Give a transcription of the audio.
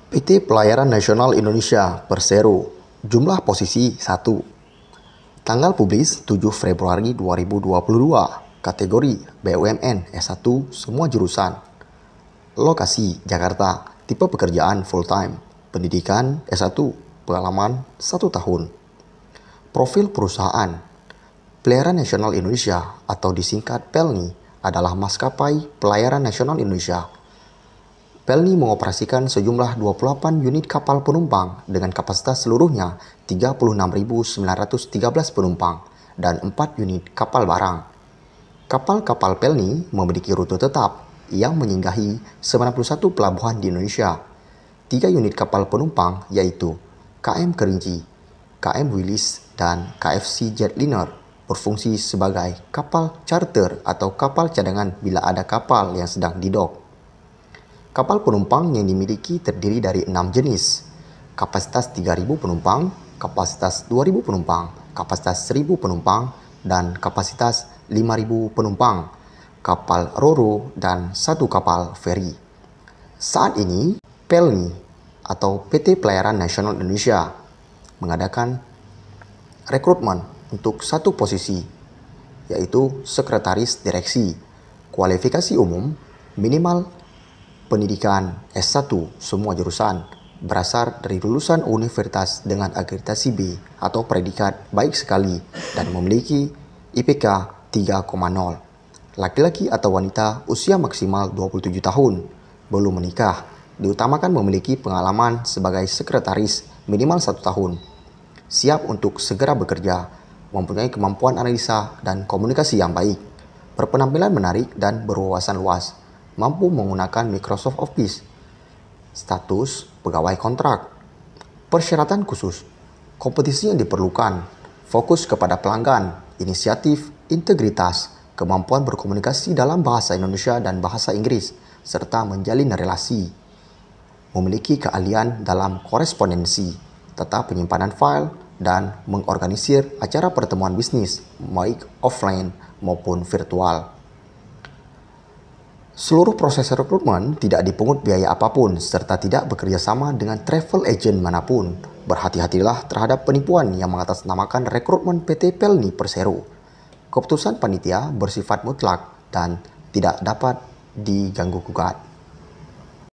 PT Pelayaran Nasional Indonesia Persero, jumlah posisi 1. Tanggal publis 7 Februari 2022, kategori BUMN S1 semua jurusan. Lokasi Jakarta, tipe pekerjaan full time, pendidikan S1, pengalaman 1 tahun. Profil perusahaan, Pelayaran Nasional Indonesia atau disingkat PELNI adalah maskapai Pelayaran Nasional Indonesia. PELNI mengoperasikan sejumlah 28 unit kapal penumpang dengan kapasitas seluruhnya 36.913 penumpang dan 4 unit kapal barang. Kapal-kapal PELNI memiliki rute tetap yang menyinggahi 91 pelabuhan di Indonesia. 3 unit kapal penumpang yaitu KM Kerinci, KM Willis, dan KFC Jetliner berfungsi sebagai kapal charter atau kapal cadangan bila ada kapal yang sedang didok. Kapal penumpang yang dimiliki terdiri dari 6 jenis, kapasitas 3.000 penumpang, kapasitas 2.000 penumpang, kapasitas 1.000 penumpang, dan kapasitas 5.000 penumpang, kapal ro-ro, dan 1 kapal feri. Saat ini, PELNI atau PT Pelayaran Nasional Indonesia mengadakan rekrutmen untuk 1 posisi, yaitu Sekretaris Direksi, kualifikasi umum, minimal pendidikan S1 semua jurusan, berasal dari lulusan universitas dengan akreditasi B atau predikat baik sekali dan memiliki IPK 3,0. Laki-laki atau wanita usia maksimal 27 tahun, belum menikah, diutamakan memiliki pengalaman sebagai sekretaris minimal 1 tahun, siap untuk segera bekerja, mempunyai kemampuan analisa dan komunikasi yang baik, berpenampilan menarik dan berwawasan luas, mampu menggunakan Microsoft Office. Status pegawai kontrak. Persyaratan khusus. Kompetisi yang diperlukan. Fokus kepada pelanggan, inisiatif, integritas, kemampuan berkomunikasi dalam bahasa Indonesia dan bahasa Inggris, serta menjalin relasi. Memiliki keahlian dalam korespondensi, tata penyimpanan file, dan mengorganisir acara pertemuan bisnis, baik offline maupun virtual. Seluruh proses rekrutmen tidak dipungut biaya apapun serta tidak bekerja sama dengan travel agent manapun. Berhati-hatilah terhadap penipuan yang mengatasnamakan rekrutmen PT PELNI Persero. Keputusan panitia bersifat mutlak dan tidak dapat diganggu-gugat.